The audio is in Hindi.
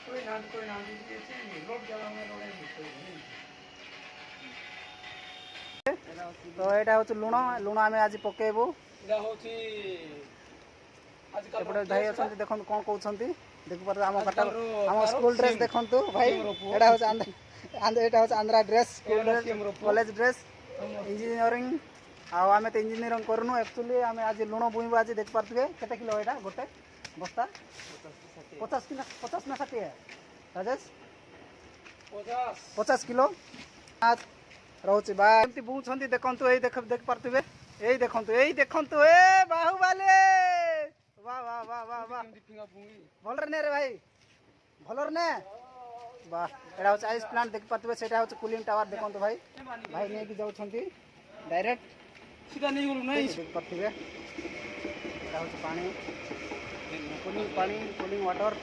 तो यहाँ हूँ लुण लुण आम आज पकेबू एपटे भाई अच्छा देखो कौन कहते देखिए आम कटा आम स्कूल ड्रेस देखु भाई यहाँ हूँ Andhra dress school dress college dress engineering आम तो इंजीनियरिंग करनु एक्चुअली आम आज लुण बुईबू आज देख पारे केते किलो यहाँ गोटे बस्ता 50 ना 60 राजेश 50 किलो आज रोचे बाई बुझुंट देखु यही देख पारे यही देखु यही देखु ए बाहुबली वाह वाह वाह वाह वाह भल ने रे भाई भल ने वाह यहाँ हूँ आइस प्लांट देख पारे से हूँ कूलिंग टावर देखो भाई भाई नहीं जाऊँ डायरेक्ट सीधा नहीं गलु नहीं देख पारे यहाँ हूँ पानी कूलिंग वाटर